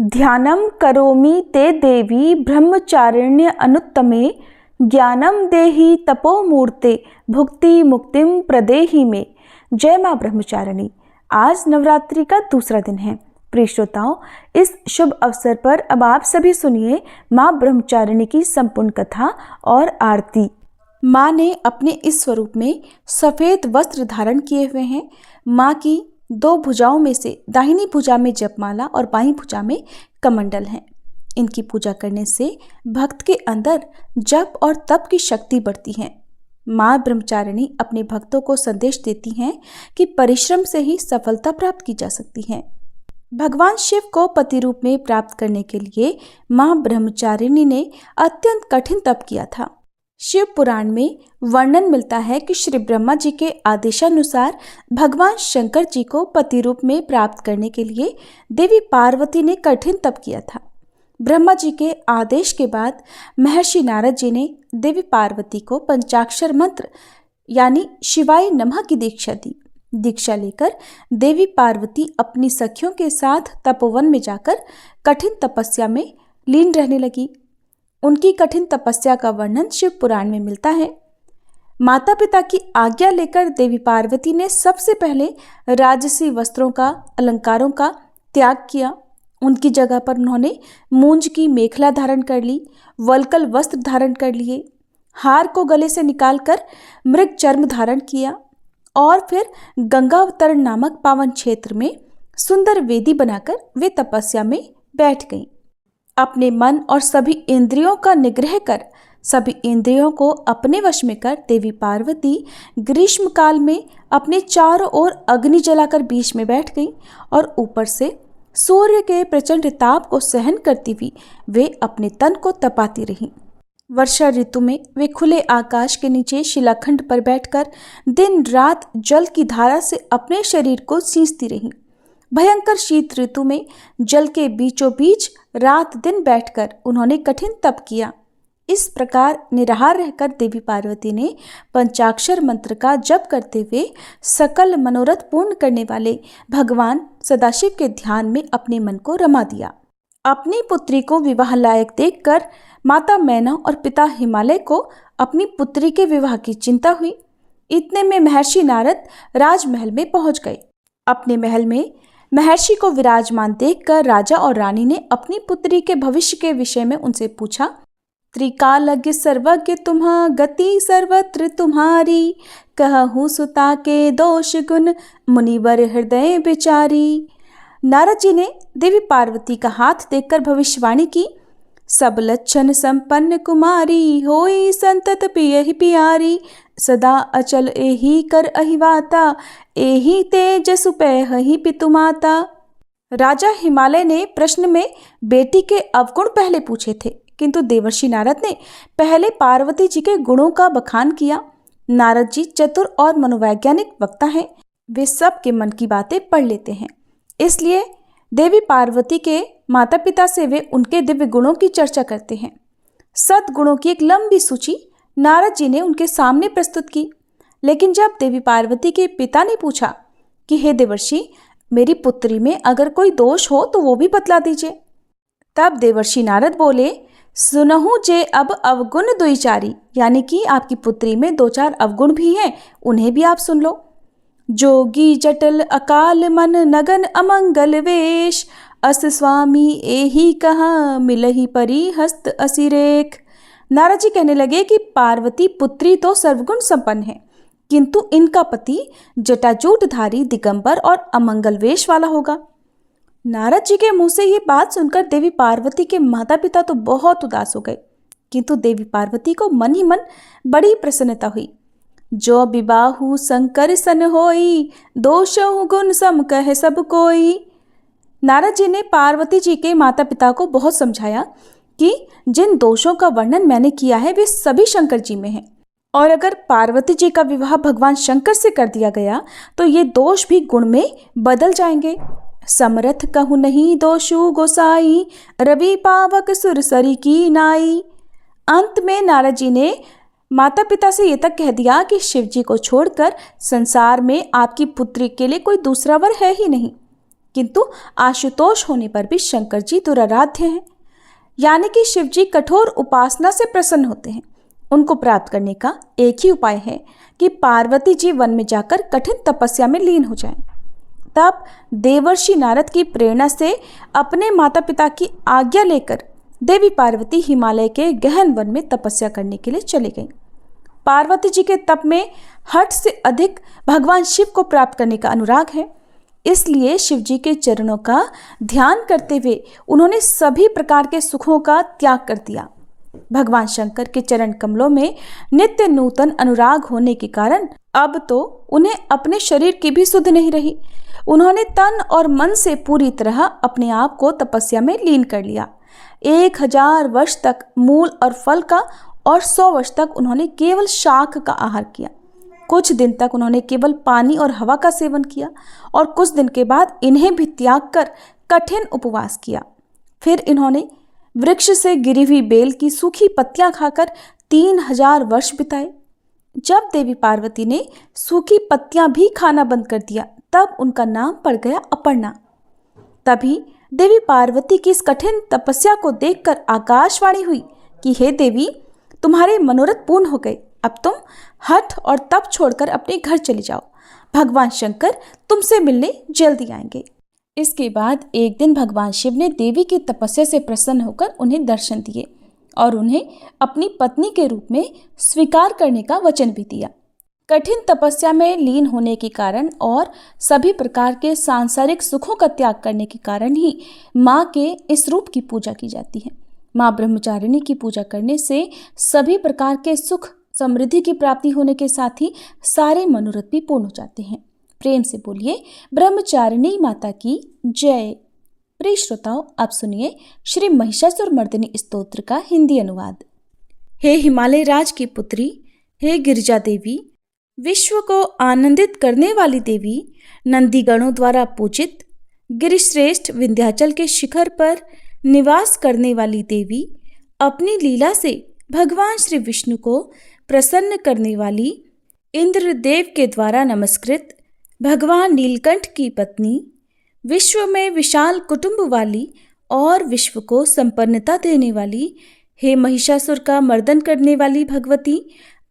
ध्यानं करोमि ते देवी ब्रह्मचारिण्य अनुत्तमे, ज्ञानम देहि तपोमूर्ते भुक्ति मुक्तिम प्रदेहि में। जय माँ ब्रह्मचारिणी। आज नवरात्रि का दूसरा दिन है। प्रिय श्रोताओं, इस शुभ अवसर पर अब आप सभी सुनिए माँ ब्रह्मचारिणी की संपूर्ण कथा और आरती। माँ ने अपने इस स्वरूप में सफेद वस्त्र धारण किए हुए हैं। माँ की दो भुजाओं में से दाहिनी भुजा में जपमाला और बाईं भुजा में कमंडल है। इनकी पूजा करने से भक्त के अंदर जप और तप की शक्ति बढ़ती है। माँ ब्रह्मचारिणी अपने भक्तों को संदेश देती हैं कि परिश्रम से ही सफलता प्राप्त की जा सकती है। भगवान शिव को पति रूप में प्राप्त करने के लिए माँ ब्रह्मचारिणी ने अत्यंत कठिन तप किया था। शिव पुराण में वर्णन मिलता है कि श्री ब्रह्मा जी के आदेशानुसार भगवान शंकर जी को पति रूप में प्राप्त करने के लिए देवी पार्वती ने कठिन तप किया था। ब्रह्मा जी के आदेश के बाद महर्षि नारद जी ने देवी पार्वती को पंचाक्षर मंत्र यानी शिवाय नमः की दीक्षा दी। दीक्षा लेकर देवी पार्वती अपनी सखियों के साथ तपोवन में जाकर कठिन तपस्या में लीन रहने लगी। उनकी कठिन तपस्या का वर्णन शिव पुराण में मिलता है। माता पिता की आज्ञा लेकर देवी पार्वती ने सबसे पहले राजसी वस्त्रों का, अलंकारों का त्याग किया। उनकी जगह पर उन्होंने मूंज की मेखला धारण कर ली, वल्कल वस्त्र धारण कर लिए, हार को गले से निकालकर मृग चर्म धारण किया और फिर गंगावतरण नामक पावन क्षेत्र में सुंदर वेदी बनाकर वे तपस्या में बैठ गईं। अपने मन और सभी इंद्रियों का निग्रह कर, सभी इंद्रियों को अपने वश में कर देवी पार्वती ग्रीष्म काल में अपने चारों ओर अग्नि जलाकर बीच में बैठ गईं और ऊपर से सूर्य के प्रचंड ताप को सहन करती हुई वे अपने तन को तपाती रहीं। वर्षा ऋतु में वे खुले आकाश के नीचे शिलाखंड पर बैठकर दिन रात जल की धारा से अपने शरीर को सींचती रहीं। भयंकर शीत ऋतु में जल के बीचों बीच रात दिन बैठकर उन्होंने कठिन तप किया। इस प्रकार निराहार रहकर देवी पार्वती ने पंचाक्षर मंत्र का जप करते हुए सकल मनोरथ पूर्ण करने वाले भगवान सदाशिव के ध्यान में अपने मन को रमा दिया। अपनी पुत्री को विवाह लायक देखकर माता मैना और पिता हिमालय को अपनी पुत्री के विवाह की चिंता हुई। इतने में महर्षि नारद राजमहल में पहुंच गए। अपने महल में महर्षि को विराजमान देखकर राजा और रानी ने अपनी पुत्री के भविष्य के विषय में उनसे पूछा। त्रिकालज्ञ सर्वज्ञ तुम्हा गति सर्वत्र तुम्हारी, कहूँ सुता के दोष गुण मुनिवर हृदय बिचारी। नारद जी ने देवी पार्वती का हाथ देखकर भविष्यवाणी की। सब लक्षण संपन्न कुमारी, होई संतत पियहि पियारी, सदा अचल एहि कर अहिवाता, एहि तेज सुपैहि पितुमाता। राजा हिमालय ने प्रश्न में बेटी के अवगुण पहले पूछे थे, किंतु देवर्षि नारद ने पहले पार्वती जी के गुणों का बखान किया। नारद जी चतुर और मनोवैज्ञानिक वक्ता हैं। वे सबके मन की बातें पढ़ लेते हैं। इसलिए देवी पार्वती के माता पिता से वे उनके दिव्य गुणों की चर्चा करते हैं। सद्गुणों की एक लंबी सूची नारद जी ने उनके सामने प्रस्तुत की। लेकिन जब देवी पार्वती के पिता ने पूछा कि हे देवर्षि, मेरी पुत्री में अगर कोई दोष हो तो वो भी बतला दीजिए, तब देवर्षि नारद बोले, सुनहु जे अब अवगुण दुईचारी, यानी कि आपकी पुत्री में 2-4 अवगुण भी हैं, उन्हें भी आप सुन लो। जोगी जटल अकाल मन नगन अमंगल वेश, अस स्वामी एही कहा मिलही परी हस्त असिरेख। नारद जी कहने लगे कि पार्वती पुत्री तो सर्वगुण संपन्न है, किंतु इनका पति जटाजूटधारी, दिगंबर और अमंगल वेश वाला होगा। नारद जी के मुंह से ये बात सुनकर देवी पार्वती के माता पिता तो बहुत उदास हो गए, किंतु देवी पार्वती को मन ही मन बड़ी प्रसन्नता हुई। जो विबाहु शंकर सन होई, दोषहु गुण सम कहे सब कोई। नारद जी ने पार्वती जी के माता पिता को बहुत समझाया कि जिन दोषों का वर्णन मैंने किया है वे सभी शंकर जी में हैं, और अगर पार्वती जी का विवाह भगवान शंकर से कर दिया गया तो ये दोष भी गुण में बदल जाएंगे। समरथ कहु नहीं दोषु गोसाई, रवि पावक सुरसरी की नाई। अंत में नारद जी ने माता पिता से ये तक कह दिया कि शिव जी को छोड़कर संसार में आपकी पुत्री के लिए कोई दूसरा वर है ही नहीं। किंतु आशुतोष होने पर भी शंकर जी दुराराध्य हैं, यानी कि शिव जी कठोर उपासना से प्रसन्न होते हैं। उनको प्राप्त करने का एक ही उपाय है कि पार्वती जी वन में जाकर कठिन तपस्या में लीन हो जाएं। तब देवर्षि नारद की प्रेरणा से अपने माता पिता की आज्ञा लेकर देवी पार्वती हिमालय के गहन वन में तपस्या करने के लिए चली गईं। पार्वती जी के तप में हठ से अधिक भगवान शिव को प्राप्त करने का अनुराग है, इसलिए शिव जी के चरणों का ध्यान करते हुए उन्होंने सभी प्रकार के सुखों का त्याग कर दिया। भगवान शंकर के चरण कमलों में नित्य नूतन अनुराग होने के कारण अब तो उन्हें अपने शरीर की भी सुध नहीं रही। उन्होंने तन और मन से पूरी तरह अपने आप को तपस्या में लीन कर लिया। 1000 वर्ष तक मूल और फल का और 100 वर्ष तक उन्होंने केवल शाक का आहार किया। कुछ दिन तक उन्होंने केवल पानी और हवा का सेवन किया और कुछ दिन के बाद इन्हें भी त्याग कर कठिन उपवास किया। फिर इन्होंने वृक्ष से गिरी हुई बेल की सूखी पत्तियां खाकर 3000 वर्ष बिताए। जब देवी पार्वती ने सूखी पत्तियां भी खाना बंद कर दिया, तब उनका नाम पड़ गया अपर्णा। तभी देवी पार्वती की इस कठिन तपस्या को देखकर आकाशवाणी हुई कि हे देवी, तुम्हारे मनोरथ पूर्ण हो गए। अब तुम हठ और तप छोड़कर अपने घर चली जाओ। भगवान शंकर तुमसे मिलने जल्दी आएंगे। इसके बाद एक दिन भगवान शिव ने देवी की तपस्या से प्रसन्न होकर उन्हें दर्शन दिए और उन्हें अपनी पत्नी के रूप में स्वीकार करने का वचन भी दिया। कठिन तपस्या में लीन होने के कारण और सभी प्रकार के सांसारिक सुखों का त्याग करने के कारण ही माँ के इस रूप की पूजा की जाती है। माँ ब्रह्मचारिणी की पूजा करने से सभी प्रकार के सुख समृद्धि की प्राप्ति होने के साथ ही सारे मनोरथ भी पूर्ण हो जाते हैं। प्रेम से बोलिए ब्रह्मचारिणी माता की जय। प्रिय श्रोताओं, आप सुनिए श्री महिषासुर मर्दिनी स्तोत्र का हिंदी अनुवाद। हे हिमालय राज की पुत्री, हे गिरिजा देवी, विश्व को आनंदित करने वाली देवी, नंदीगणों द्वारा पूजित गिरिश्रेष्ठ विंध्याचल के शिखर पर निवास करने वाली देवी, अपनी लीला से भगवान श्री विष्णु को प्रसन्न करने वाली, इंद्रदेव के द्वारा नमस्कृत भगवान नीलकंठ की पत्नी, विश्व में विशाल कुटुंब वाली और विश्व को संपन्नता देने वाली, हे महिषासुर का मर्दन करने वाली भगवती,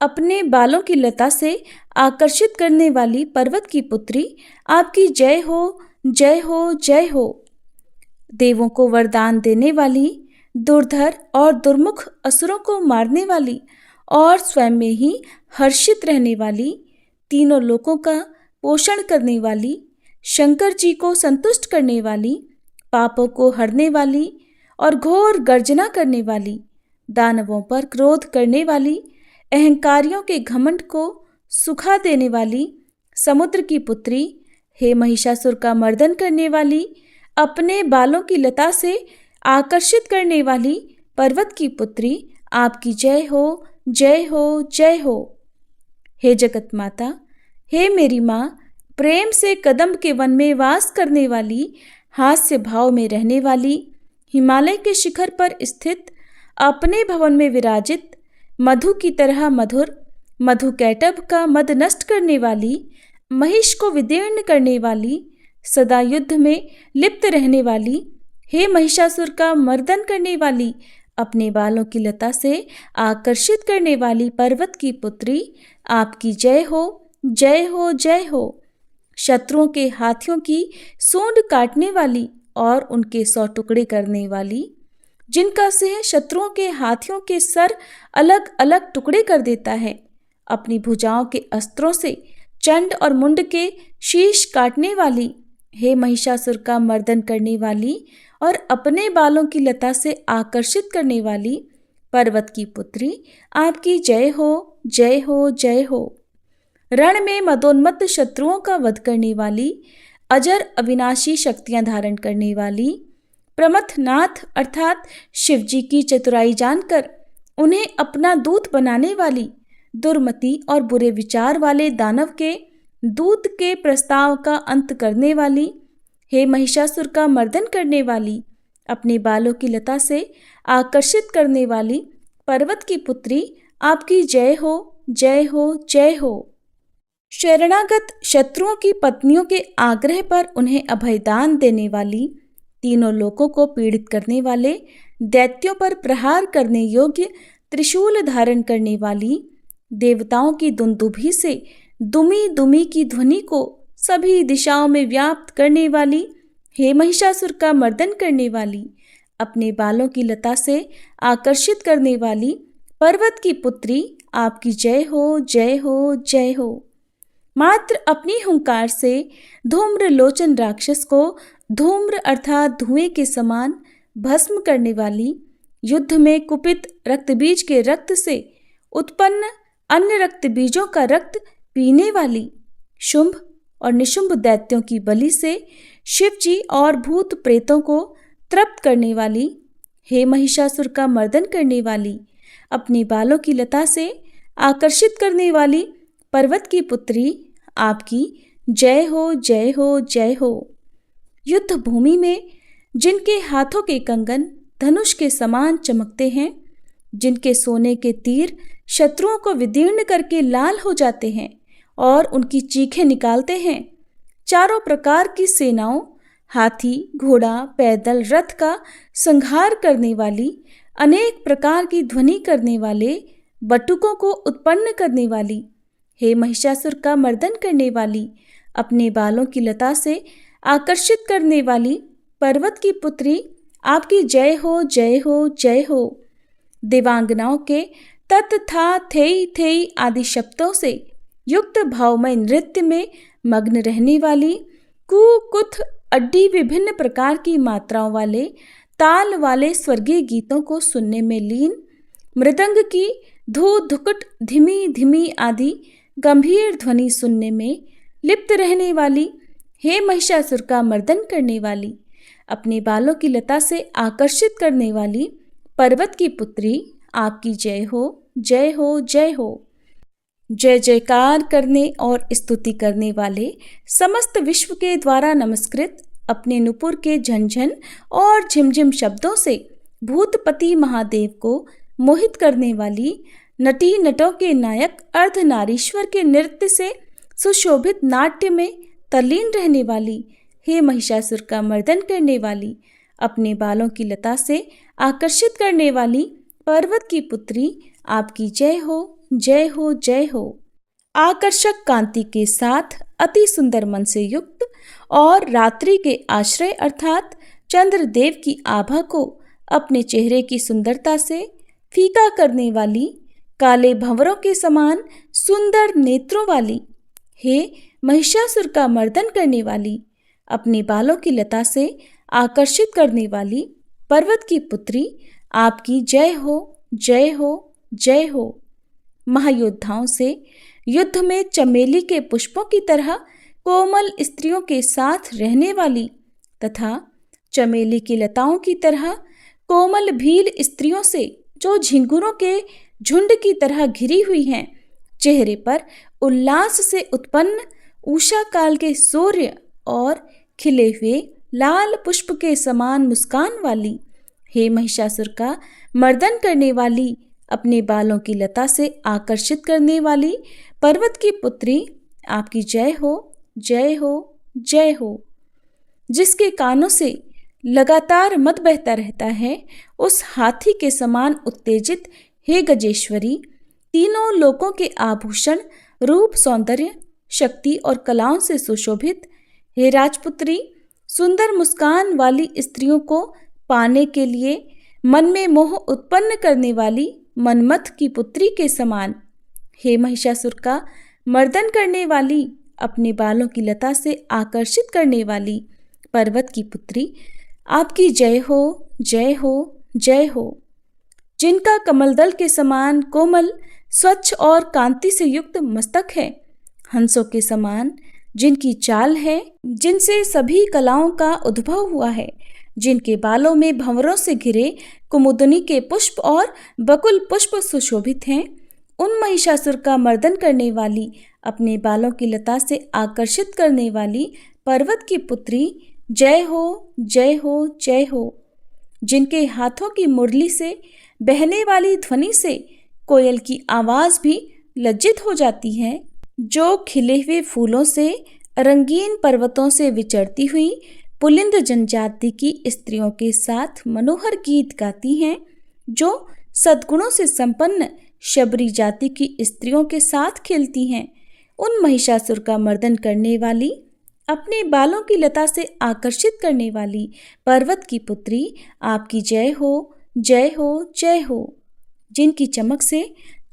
अपने बालों की लता से आकर्षित करने वाली पर्वत की पुत्री, आपकी जय हो, जय हो, जय हो। देवों को वरदान देने वाली, दुर्धर और दुर्मुख असुरों को मारने वाली और स्वयं में ही हर्षित रहने वाली, तीनों लोकों का पोषण करने वाली, शंकर जी को संतुष्ट करने वाली, पापों को हरने वाली और घोर गर्जना करने वाली, दानवों पर क्रोध करने वाली, अहंकारियों के घमंड को सुखा देने वाली, समुद्र की पुत्री, हे महिषासुर का मर्दन करने वाली, अपने बालों की लता से आकर्षित करने वाली पर्वत की पुत्री, आपकी जय हो, जय हो, जय हो। हे जगत माता, हे मेरी माँ, प्रेम से कदम्ब के वन में वास करने वाली, हास्य भाव में रहने वाली, हिमालय के शिखर पर स्थित, अपने भवन में विराजित, मधु की तरह मधुर, मधु कैटभ का मद नष्ट करने वाली, महिष को विदीर्ण करने वाली, सदा युद्ध में लिप्त रहने वाली, हे महिषासुर का मर्दन करने वाली, अपने बालों की लता से आकर्षित करने वाली पर्वत की पुत्री, आपकी जय हो, जय हो, जय हो। शत्रुओं के हाथियों की सूंड काटने वाली और उनके 100 टुकड़े करने वाली, जिनका सिंह शत्रुओं के हाथियों के सर अलग अलग टुकड़े कर देता है, अपनी भुजाओं के अस्त्रों से चंड और मुंड के शीश काटने वाली, हे महिषासुर का मर्दन करने वाली और अपने बालों की लता से आकर्षित करने वाली पर्वत की पुत्री, आपकी जय हो, जय हो, जय हो। रण में मदोन्मत्त शत्रुओं का वध करने वाली, अजर अविनाशी शक्तियां धारण करने वाली, प्रमथनाथ अर्थात शिव जी की चतुराई जानकर उन्हें अपना दूत बनाने वाली, दुर्मति और बुरे विचार वाले दानव के दूत के प्रस्ताव का अंत करने वाली, हे महिषासुर का मर्दन करने वाली, अपने बालों की लता से आकर्षित करने वाली पर्वत की पुत्री, आपकी जय हो, जय हो, जय हो। शरणागत शत्रुओं की पत्नियों के आग्रह पर उन्हें अभयदान देने वाली, तीनों लोगों को पीड़ित करने वाले, दैत्यों पर प्रहार करने योग्य त्रिशूल धारण करने वाली, देवताओं की दुंदुभी से दुमी दुमी की ध्वनि को सभी दिशाओं में व्याप्त करने वाली, हे महिषासुर का मर्दन करने वाली, अपने बालों की लता से आकर्षित करने वाली, पर्वत की पुत्री, आपकी जय हो, जय हो, जय हो। मात्र अपनी हुंकार से धूम्र लोचन राक्षस को धूम्र अर्थात धुएं के समान भस्म करने वाली, युद्ध में कुपित रक्तबीज के रक्त से उत्पन्न अन्य रक्त बीजों का रक्त पीने वाली, शुंभ और निशुंभ दैत्यों की बलि से शिव जी और भूत प्रेतों को तृप्त करने वाली, हे महिषासुर का मर्दन करने वाली, अपने बालों की लता से आकर्षित करने वाली, पर्वत की पुत्री, आपकी जय हो, जय हो, जय हो। युद्ध भूमि में जिनके हाथों के कंगन धनुष के समान चमकते हैं, जिनके सोने के तीर शत्रुओं को विदीर्ण करके लाल हो जाते हैं और उनकी चीखें निकालते हैं, चारों प्रकार की सेनाओं, हाथी, घोड़ा, पैदल, रथ का संहार करने वाली, अनेक प्रकार की ध्वनि करने वाले, बटुकों को उत्पन्न करने वाली, हे महिषासुर का मर्दन करने वाली, अपने बालों की लता से आकर्षित करने वाली, पर्वत की पुत्री, आपकी जय हो, जय हो, जय हो। देवांगनाओं के तत् था थेई थेई आदि शब्दों से युक्त भावमय नृत्य में मग्न रहने वाली, कु कुथ अड्डी विभिन्न प्रकार की मात्राओं वाले, ताल वाले स्वर्गीय गीतों को सुनने में लीन, मृदंग की धू धुकुट धीमी धीमी आदि गंभीर ध्वनि सुनने में लिप्त रहने वाली, हे महिषासुर का मर्दन करने वाली, अपने बालों की लता से आकर्षित करने वाली, पर्वत की पुत्री, आपकी जय हो, जय हो, जय हो। जय जयकार करने और स्तुति करने वाले, समस्त विश्व के द्वारा नमस्कृत, अपने नुपुर के झंझन और झिमझिम शब्दों से भूतपति महादेव को मोहित करने वाली, नटी नटों के नायक अर्धनारीश्वर के नृत्य से सुशोभित नाट्य में तल्लीन रहने वाली, हे महिषासुर का मर्दन करने वाली, अपने बालों की लता से आकर्षित करने वाली, पर्वत की पुत्री, आपकी जय हो, जय हो, जय हो। आकर्षक कांति के साथ अति सुंदर मन से युक्त और रात्रि के आश्रय अर्थात चंद्रदेव की आभा को अपने चेहरे की सुंदरता से फीका करने वाली, काले भंवरों के समान सुंदर नेत्रों वाली, हे महिषासुर का मर्दन करने वाली, अपने बालों की लता से आकर्षित करने वाली, पर्वत की पुत्री, आपकी जय हो, जय हो, जय हो। महायोद्धाओं से युद्ध में चमेली के पुष्पों की तरह कोमल स्त्रियों के साथ रहने वाली तथा चमेली की लताओं की तरह कोमल भील स्त्रियों से जो झिंगुरों के झुंड की तरह घिरी हुई हैं, चेहरे पर उल्लास से उत्पन्न उषा काल के सूर्य और खिले हुए लाल पुष्प के समान मुस्कान वाली, हे महिषासुर का मर्दन करने वाली, अपने बालों की लता से आकर्षित करने वाली, पर्वत की पुत्री, आपकी जय हो, जय हो, जय हो। जिसके कानों से लगातार मद बहता रहता है, उस हाथी के समान उत्तेजित, हे गजेश्वरी, तीनों लोकों के आभूषण, रूप, सौंदर्य, शक्ति और कलाओं से सुशोभित, हे राजपुत्री, सुंदर मुस्कान वाली स्त्रियों को पाने के लिए मन में मोह उत्पन्न करने वाली मनमथ की पुत्री के समान, हे महिषासुर का मर्दन करने वाली, अपने बालों की लता से आकर्षित करने वाली, पर्वत की पुत्री, आपकी जय हो, जय हो, जय हो। जिनका कमलदल के समान कोमल, स्वच्छ और कांति से युक्त मस्तक है, हंसों के समान जिनकी चाल है, जिनसे सभी कलाओं का उद्भव हुआ है, जिनके बालों में भंवरों से घिरे कुमुदनी के पुष्प और बकुल पुष्प सुशोभित हैं, उन महिषासुर का मर्दन करने वाली, अपने बालों की लता से आकर्षित करने वाली, पर्वत की पुत्री, जय हो, जय हो, जय हो। जिनके हाथों की मुरली से बहने वाली ध्वनि से कोयल की आवाज भी लज्जित हो जाती है, जो खिले हुए फूलों से रंगीन पर्वतों से विचरती हुई पुलिंद जनजाति की स्त्रियों के साथ मनोहर गीत गाती हैं, जो सद्गुणों से संपन्न शबरी जाति की स्त्रियों के साथ खेलती हैं, उन महिषासुर का मर्दन करने वाली, अपने बालों की लता से आकर्षित करने वाली पर्वत की पुत्री, आपकी जय हो, जय हो, जय हो। जिनकी चमक से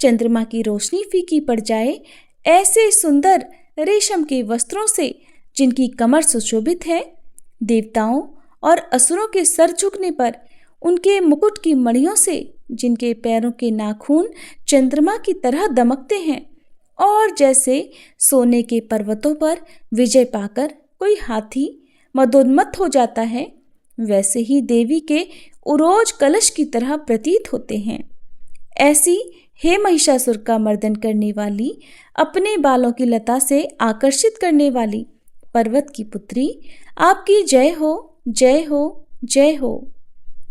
चंद्रमा की रोशनी फीकी पड़ जाए, ऐसे सुंदर रेशम के वस्त्रों से जिनकी कमर सुशोभित है, देवताओं और असुरों के सर झुकने पर उनके मुकुट की मणियों से जिनके पैरों के नाखून चंद्रमा की तरह दमकते हैं, और जैसे सोने के पर्वतों पर विजय पाकर कोई हाथी मदोन्मत्त हो जाता है, वैसे ही देवी के उरोज कलश की तरह प्रतीत होते हैं। ऐसी हे महिषासुर का मर्दन करने वाली, अपने बालों की लता से आकर्षित करने वाली पर्वत की पुत्री, आपकी जय हो, जय हो, जय हो।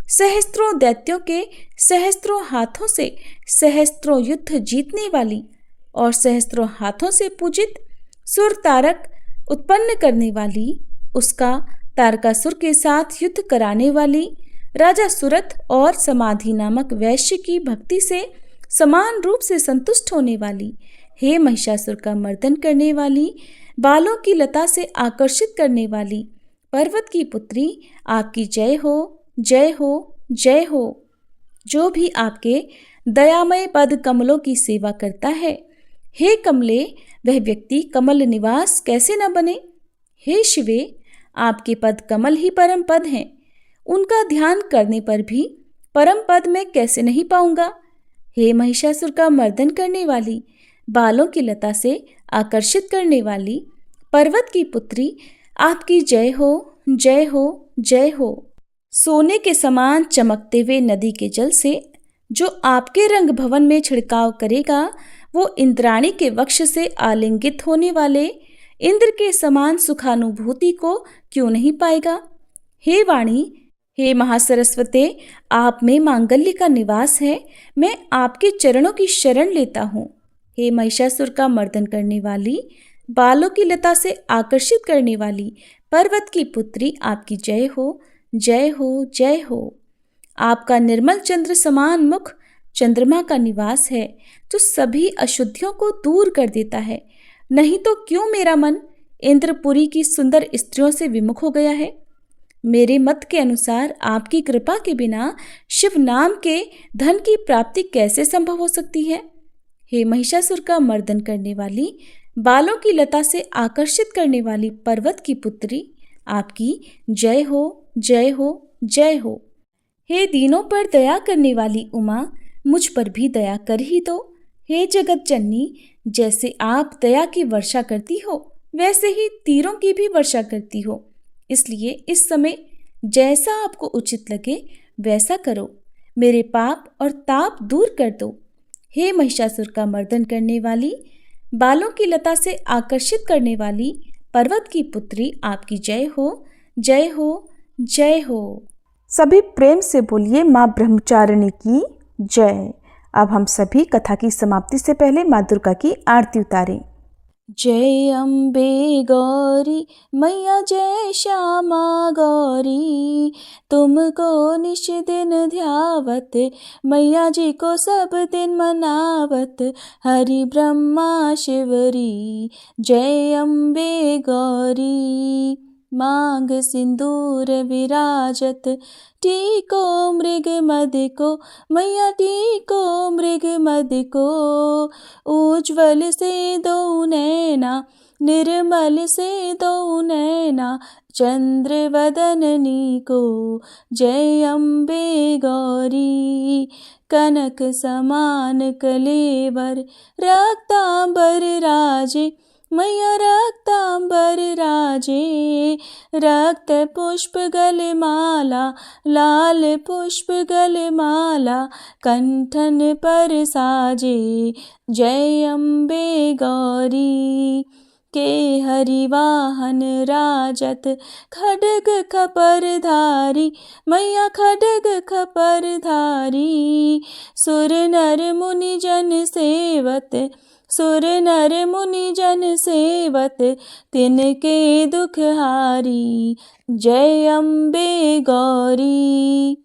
सहस्त्रों दैत्यों के सहस्त्रों हाथों से सहस्त्रों युद्ध जीतने वाली और सहस्त्रों हाथों से पूजित सुर तारक उत्पन्न करने वाली, उसका तारकासुर के साथ युद्ध कराने वाली, राजा सुरथ और समाधि नामक वैश्य की भक्ति से समान रूप से संतुष्ट होने वाली, हे महिषासुर का मर्दन करने वाली, बालों की लता से आकर्षित करने वाली पर्वत की पुत्री, आपकी जय हो, जय हो, जय हो। जो भी आपके दयामय पद कमलों की सेवा करता है, हे कमले, वह व्यक्ति कमल निवास कैसे न बने। हे शिवे, आपके पद कमल ही परम पद हैं, उनका ध्यान करने पर भी परम पद मैं कैसे नहीं पाऊंगा। हे महिषासुर का मर्दन करने वाली, बालों की लता से आकर्षित करने वाली पर्वत की पुत्री, आपकी जय हो, जय हो, जय हो। सोने के समान चमकते हुए नदी के जल से जो आपके रंग भवन में छिड़काव करेगा, वो इंद्राणी के वक्ष से आलिंगित होने वाले इंद्र के समान सुखानुभूति को क्यों नहीं पाएगा। हे वाणी, हे महासरस्वते, आप में मांगल्य का निवास है, मैं आपके चरणों की शरण लेता हूँ। हे महिषासुर का मर्दन करने वाली, बालों की लता से आकर्षित करने वाली पर्वत की पुत्री, आपकी जय हो, जय हो, जय हो। आपका निर्मल चंद्र समान मुख चंद्रमा का निवास है, जो सभी अशुद्धियों को दूर कर देता है। नहीं तो क्यों मेरा मन इंद्रपुरी की सुंदर स्त्रियों से विमुख हो गया है। मेरे मत के अनुसार आपकी कृपा के बिना शिव नाम के धन की प्राप्ति कैसे संभव हो सकती है। हे महिषासुर का मर्दन करने वाली, बालों की लता से आकर्षित करने वाली पर्वत की पुत्री, आपकी जय हो, जय हो, जय हो। हे दीनों पर दया करने वाली उमा, मुझ पर भी दया कर ही दो। हे जगत जननी, जैसे आप दया की वर्षा करती हो, वैसे ही तीरों की भी वर्षा करती हो, इसलिए इस समय जैसा आपको उचित लगे वैसा करो, मेरे पाप और ताप दूर कर दो। हे महिषासुर का मर्दन करने वाली, बालों की लता से आकर्षित करने वाली पर्वत की पुत्री, आपकी जय हो, जय हो, जय हो। सभी प्रेम से बोलिए माँ ब्रह्मचारिणी की जय। अब हम सभी कथा की समाप्ति से पहले माँ दुर्गा की आरती उतारें। जय अम्बे गौरी मैया, जय श्यामा गौरी, तुमको निश दिन ध्यावत, मैया जी को सब दिन मनावत, हरि ब्रह्मा शिवरी। जय अम्बे गौरी, मांग सिंदूर विराजत, टीको मृग मद को, मैया टीको मृग मद को, उज्ज्वल से दो नैना, निर्मल से दो नैना, चंद्र वदननी को। जय अम्बे गौरी, कनक समान कलेवर, रक्तांबर राजे, मैया रक्तांबर राजे, रक्त पुष्प गलमाला, लाल पुष्प गलमाला, कंठन पर साजे। जय अम्बे गौरी, के हरिवाहन राजत, खड्ग खपर धारी, मैया खड्ग खपर धारी, सुर नर मुनि जन सेवत, सुर नर मुनि जन सेवत तिनके दुख हारी। जय अम्बे गौरी।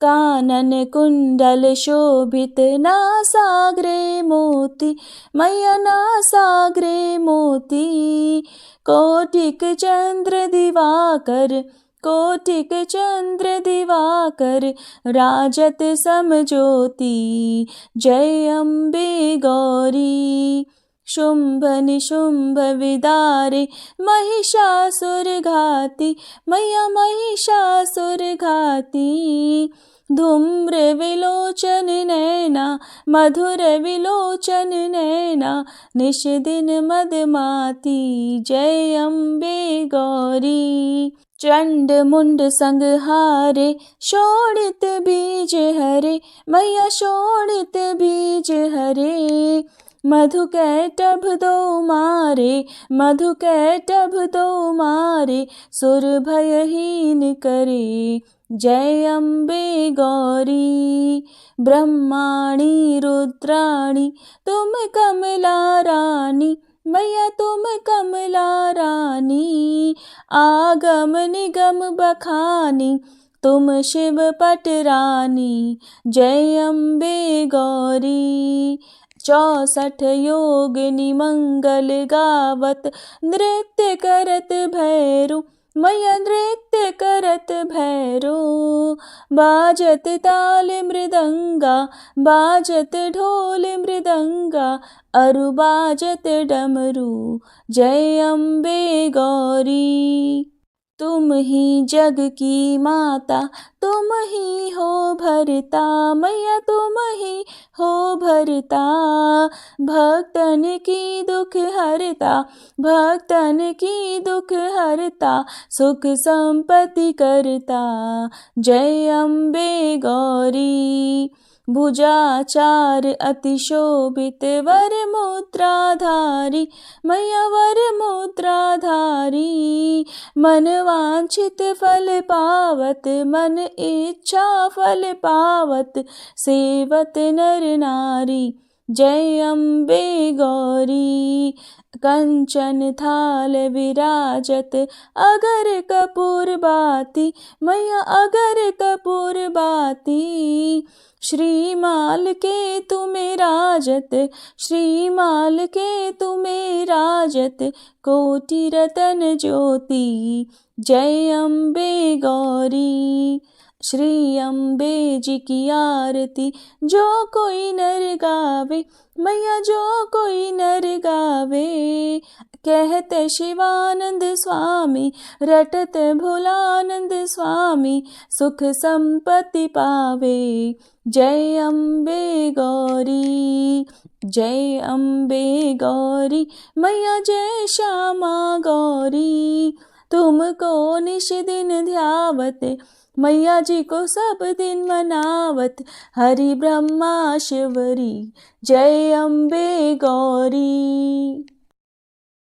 कानन कुंडल शोभित नासाग्रे मोती, मैया नासाग्रे मोती। कोटिक चंद्र दिवाकर, कोटिक चंद्र दिवाकर, राजत समज्योति। जय अम्बे गौरी। शुंभ निशुंभ विदारे, महिषासुर घाती, मैया महिषासुर घाती। धूम्र विलोचन नैना, मधुर विलोचन नैना, निश दिन मदमाती। जय अम्बे गौरी। चंड मुंड संहारे, शोणित बीज हरे, मैया शोणित बीज हरे। मधु कैटभ दो मारे, मधु कैटभ दो मारे, सुर भयहीन करे। जय अम्बे गौरी। ब्रह्माणी रुद्राणी, तुम कमला रानी, मैया तुम कमला रानी। आगम निगम बखानी, तुम शिव पटरानी। जय अम्बे गौरी। 64 योगिनी मंगल गावत, नृत्य करत भैरू, मैया नृत्य करत भैरू। बाजत ताल मृदंगा, बाजत ढोल मृदंगा, अरु बाजत डमरू। जय अम्बे गौरी। तुम ही जग की माता, तुम ही हो भरता, मैया तुम ही हो भरता। भक्तन की दुख हरता, भक्तन की दुख हरता, सुख संपत्ति करता। जय अम्बे गौरी। भुजाचार अति शोभित, वर मुद्राधारी, मैया वर मुद्राधारी। मन वांछित फल पावत, मन इच्छा फल पावत, सेवत नर नारी। जय अम्बे गौरी। कंचन थाल विराजत, अगर कपूर बाती, मैया अगर कपूर बाती। श्रीमाल के तुम्हें राजत, श्रीमाल के तुम्हें राजत, कोटि रतन ज्योति। जय अम्बे गौरी। श्री अम्बे जी की आरती जो कोई नर गावे, मैया जो कोई नर गावे। कहते शिवानंद स्वामी, रटत भोलानंद स्वामी, सुख संपत्ति पावे। जय अम्बे गौरी। जय अम्बे गौरी, मैया जय श्यामा गौरी। तुमको निश दिन ध्यावत, मैया जी को सब दिन मनावत, हरि ब्रह्मा शिवरी। जय अम्बे गौरी।